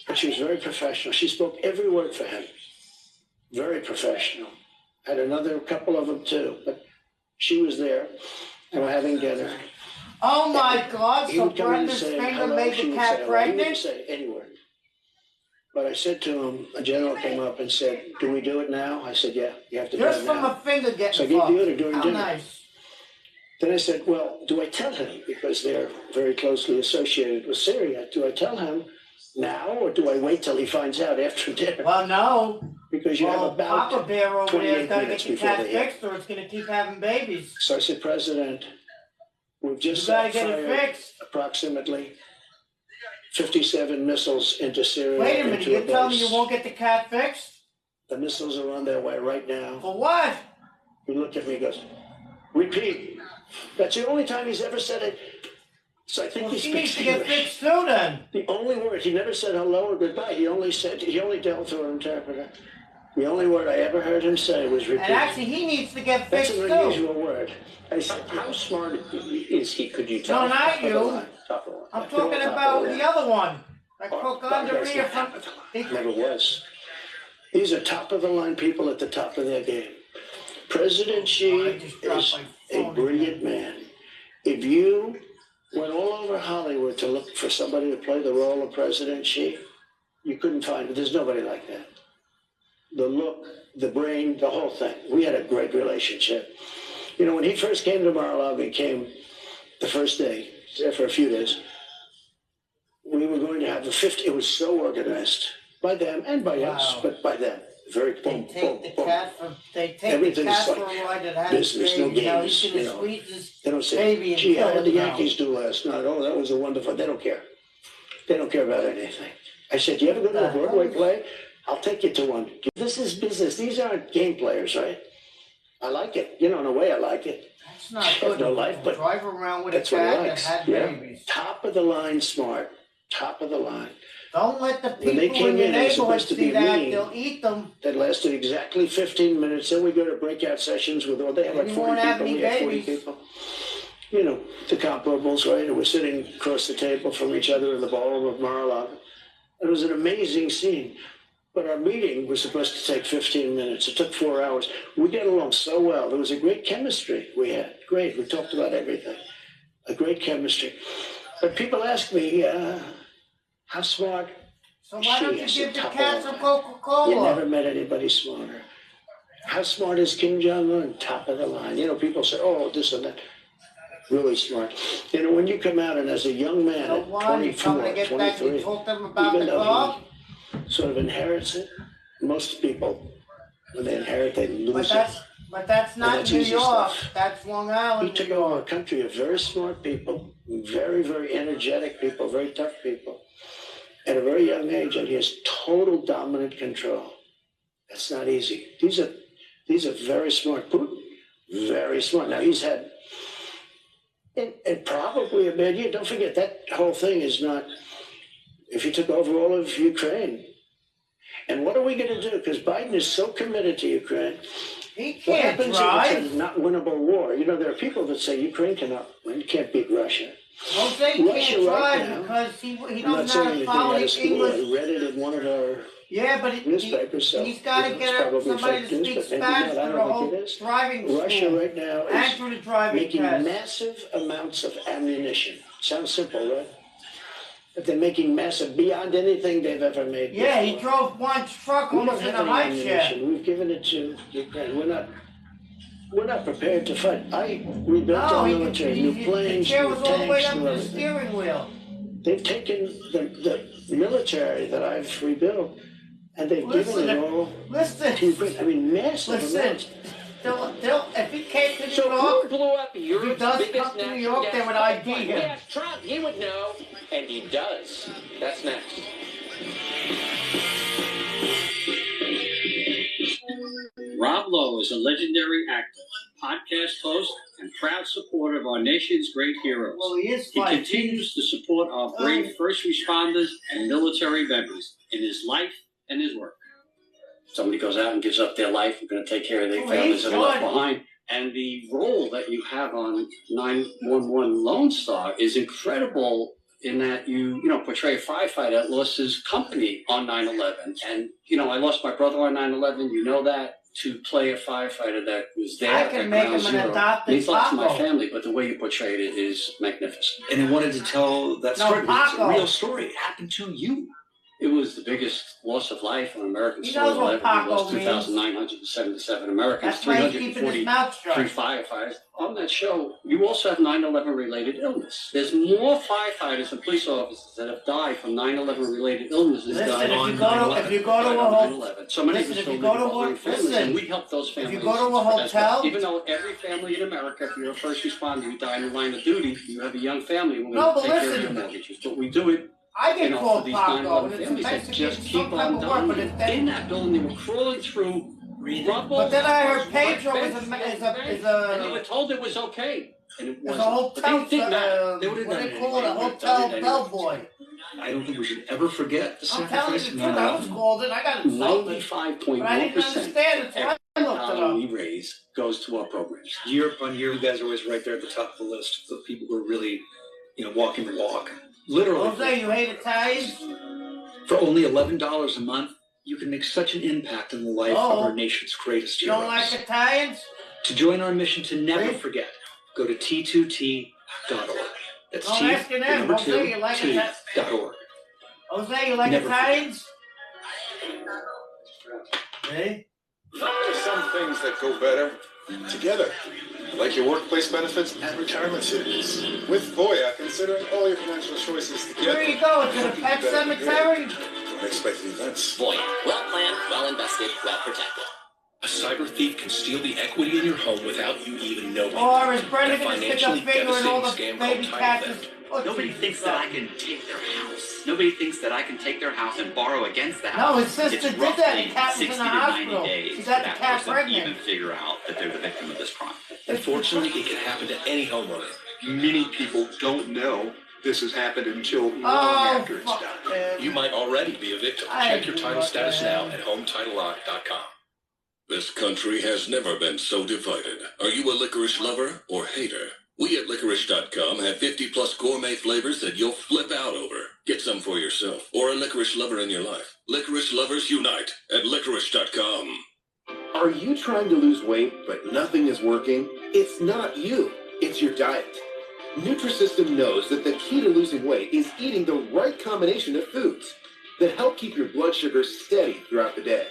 But she was very professional. She spoke every word for him. Very professional. Had another couple of them too, but she was there, and we're having dinner. Oh my God! He So would come in and Brenda's say, finger hello. made She the would cat say, pregnant? He wouldn't say any word. But I said to him, a general came up and said, do we do it now? I said, yeah, you have to do it now. Just from a finger getting So I gave the order during How dinner. nice. Then I said, well, do I tell him? Because they're very closely associated with Syria. Do I tell him now, or do I wait till he finds out after dinner? Well, no. Because you have about Papa Bear over there is 28 going to minutes get the before cat they hit. fixed or it's going to keep having babies. So I said, President, we've just You gotta get it fired fixed. approximately 57 missiles into Syria. Wait a minute, into you're telling me base. you won't get the cat fixed? The missiles are on their way right now. For what? He looked at me and goes, repeat. That's the only time he's ever said it. So I think Well, he she speaks needs to get English. fixed too then. The only word, he never said hello or goodbye. He only dealt through an interpreter. The only word I ever heard him say was repeat. And actually, he needs to get That's fixed an too. unusual word. I said, How smart is he? Could you tell? No, not top of the you. line. I'm talking about the other one. Like Coconderia from... Never was. These are top-of-the-line people at the top of their game. President Xi is a brilliant man. If you went all over Hollywood to look for somebody to play the role of President Xi, you couldn't find it. There's nobody like that. The look, the brain, the whole thing. We had a great relationship. You know, when he first came to Mar-a-Lago, he came the first day, there for a few days. We were going to have the 50, it was so organized by them and by us, but by them. Very boom, boom, boom. They take Everything's the cat like for a ride that has business, no baby. You know, games, he's gonna you know. squeeze his They don't say, baby and gee, kill how did the him now. Yankees do last night? Oh, that was a wonderful. They don't care. They don't care about anything. I said, you ever go to a Broadway play? I'll take you to one. This is business. These aren't game players, right? I like it. You know, in a way, I like it. That's not I have good. no life, but drive around with a that's what he cat that likes. had Yeah. babies. Top of the line, smart. Top of the line. Don't let the When they people in came your in, it was neighborhood supposed to see be a that. meeting. They'll eat them. That lasted exactly 15 minutes. Then we go to breakout sessions with, they have like You 40 won't have people. any We have 40 babies. people. You know, the comparables, right? And we're sitting across the table from each other in the ballroom of Mar-a-Lago. It was an amazing scene. But our meeting was supposed to take 15 minutes. It took 4 hours. We got along so well. There was a great chemistry we had. Great. We talked about everything. A great chemistry. But people ask me, how smart So why don't she you is. give the Top of cat the some line. Coca-Cola? You never met anybody smarter. How smart is Kim Jong-un? Top of the line. You know, people say, oh, this and that. Really smart. You know, when you come out and as a young man So at why? You 24, come to get back 23, and talk to them about even the though club? he sort of inherits it, most people, when they inherit, they lose it. But that's not that's New easy York. stuff. That's Long Island. He took over a country of very smart people, very, very energetic people, very tough people, at a very young age, and he has total dominant control. That's not easy. These are very smart. Putin, very smart. Now he's had, and probably a bad year. Don't forget that whole thing is not. If he took over all of Ukraine, and what are we going to do? Because Biden is so committed to Ukraine. He What can't happens drive. if it's a not winnable war? You know, there are people that say Ukraine cannot win, can't beat Russia. Jose Russia can't right drive now- because he I'm not doesn't saying know how to anything follow out the of school. I English. read it in one of our Yeah, but newspapers. So he's got to it's get probably somebody fake to news, speak but maybe Spanish not. I for the don't whole think it is. driving Russia school. right now And is through the driving making test. massive amounts of ammunition. Sounds simple, right? But they're making massive beyond anything they've ever made. Yeah, he before. drove one truck We don't almost in have a any high chair. ammunition. We've given it to Ukraine. We're not prepared to fight. I rebuilt our military, new The planes, chair new was all the way tanks, up new to the everything. steering wheel. They've taken the military that I've rebuilt, and they've given it all to Ukraine. I mean, massive Listen, amounts. if he came to New So York, who blew up Europe's he does biggest come to New natural York, gas they would ID pipeline? him. Yes, Trump, he would know, and he does. That's next. Rob Lowe is a legendary actor, podcast host, and proud supporter of our nation's great heroes. Well, he is He fighting. continues to support our brave first responders and military members in his life and his work. Somebody goes out and gives up their life, we're going to take care of their Oh, families he's that are left good. behind. And the role that you have on 911 Lone Star is incredible in that you portray a firefighter that lost his company on 9/11. And, I lost my brother on 9/11. You know that. To play a firefighter that was there I at can make ground him an zero adopted means a lot to my Paco. family, but the way you portrayed it is magnificent. And they wanted to tell that No, story. It's a Paco. real story. It happened to you. It was the biggest loss of life on American He soil knows what ever. We Paco lost means. 2,977 Americans, That's why he's keeping his mouth 303 shut. firefighters. On that show, you also have 9/11 related illness. There's more firefighters and police officers that have died from 9/11 related illnesses Listen, died if on you go to 9/11. if you go to Died a on hotel, 9/11. So many of us listen, if still you live go to with a loving families, listen, and we help those families. if you go to a as well. hotel, Even though every family in America, if you're a first responder, you die in the line of duty, you have a young family, we're No, going but to take care of listen. your mortgages. But we do it I get for called these Paco, 9/11 and it's families that offensive just in keep some type on of work, but dying. it's that. In that building, they were crawling through rubble. But then I heard park Pedro bench, is and they a were told it was okay. And it there's wasn't. a hotel, But they did not. They would have what done they it call it, a anyway. hotel They would have done it bellboy. I don't think we should ever forget the I'm telling you sacrifice the of truth, I was 9/11. called and I got insulted. 95.1% But I didn't understand it, so I looked it dollar up. we raise goes to our programs. Year upon year, you guys are always right there at the top of the list of people who are really, walking the walk. Literally. Jose, you hate Italians? For only $11 a month, you can make such an impact in the life of our nation's greatest You heroes. don't like Italians? To join our mission to never Really? forget, go to T2T.org. That's Don't T, ask the them. number Jose, 2, you like T.org. Jose, you like Never Italians? Hey? There's some things that go better together, like your workplace benefits and retirement savings. With Voya, considering all your financial choices together. Where are you going? To the pet cemetery? Unexpected events. Voya. Well planned, well invested, well protected. A cyber thief can steal the equity in your home without you even knowing. Or is Brenda A going to stick a financially finger in all the devastating scam baby called cats? Time Theft. Nobody thinks that I can take their house. Nobody thinks that I can take their house and borrow against the house. No, his sister It's did that. The cat was in 60 the to 90 hospital. days She got for the that cat person to pregnant. even figure out that they're the victim of this crime. Unfortunately, it can happen to any homeowner. Many people don't know this has happened until long Oh, after it's fuck, done. man. You might already be a victim. I Check your agree title with status that. now at HomeTitleLock.com. This country has never been so divided. Are you a licorice lover or hater? We at Licorice.com have 50 plus gourmet flavors that you'll flip out over. Get some for yourself or a licorice lover in your life. Licorice lovers unite at Licorice.com. Are you trying to lose weight but nothing is working? It's not you, it's your diet. Nutrisystem knows that the key to losing weight is eating the right combination of foods that help keep your blood sugar steady throughout the day.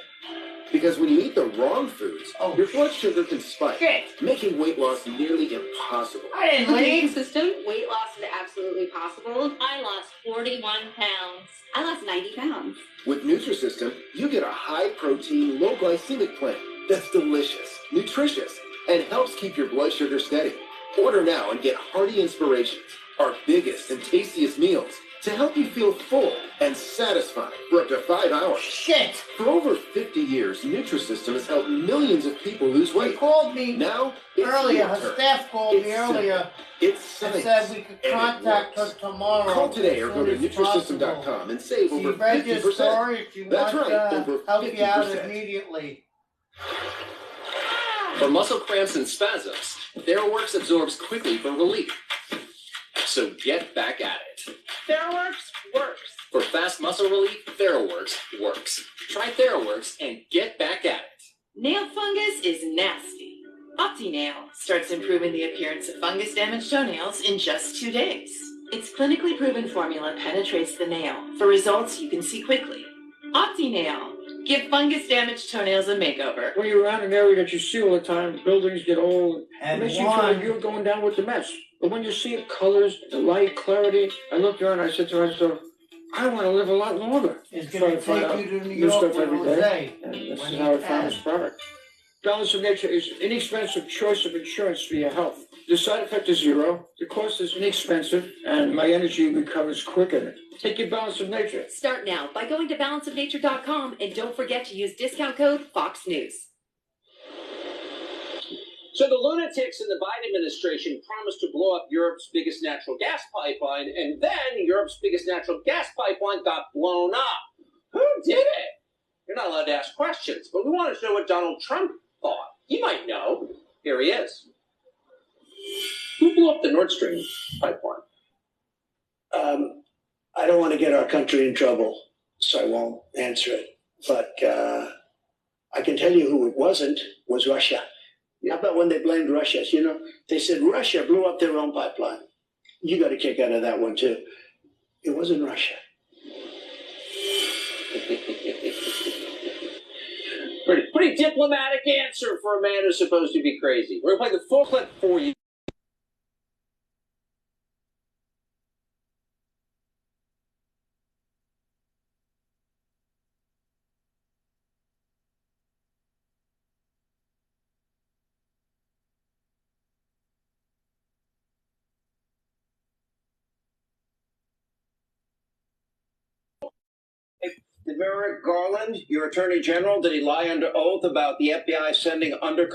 Because when you eat the wrong foods, your blood sugar can spike, making weight loss nearly impossible. I didn't With leave. System, weight loss is absolutely possible. I lost 41 pounds. I lost 90 pounds. With Nutrisystem, you get a high-protein, low-glycemic plan that's delicious, nutritious, and helps keep your blood sugar steady. Order now and get hearty inspirations, our biggest and tastiest meals, to help you feel full and satisfied for up to 5 hours. Shit! For over 50 years, Nutrisystem has helped millions of people lose They weight. called me Now, it's earlier. your Her turn. staff called It's me simple. earlier It's and science. said we could and it contact her works. tomorrow. Call today or as go soon to as possible. Nutrisystem.com and save She over read your 50%. story. She That's wants right, to over help you out 50%. immediately. For muscle cramps and spasms, TheraWorks absorbs quickly for relief. So get back at it. TheraWorks works. For fast muscle relief, TheraWorks works. Try TheraWorks and get back at it. Nail fungus is nasty. OptiNail starts improving the appearance of fungus-damaged toenails in just 2 days. Its clinically proven formula penetrates the nail for results you can see quickly. OptiNail. Give fungus-damaged toenails a makeover. When you're around an area that you see all the time, buildings get old. And it makes you feel like you're going down with the mess. But when you see it, colors, the light, clarity, I looked around and I said to myself, I want to live a lot longer. It's Try going to find take out you to New new York stuff with every Jose. day. And this when is he how I found can. this product. Balance of Nature is an inexpensive choice of insurance for your health. The side effect is zero, the cost is inexpensive, and my energy recovers quicker. Take your Balance of Nature. Start now by going to balanceofnature.com and don't forget to use discount code Fox News. So the lunatics in the Biden administration promised to blow up Europe's biggest natural gas pipeline, and then Europe's biggest natural gas pipeline got blown up. Who did it? You're not allowed to ask questions, but we wanted to know what Donald Trump thought. He might know. Here he is. Who blew up the Nord Stream pipeline? I don't want to get our country in trouble, so I won't answer it. But I can tell you who it wasn't, was Russia. How about when they blamed Russia? You know, they said Russia blew up their own pipeline. You got a kick out of that one, too. It wasn't Russia. Pretty diplomatic answer for a man who's supposed to be crazy. We're going to play the full clip for you. Did Merrick Garland, your attorney general, did he lie under oath about the FBI sending undercover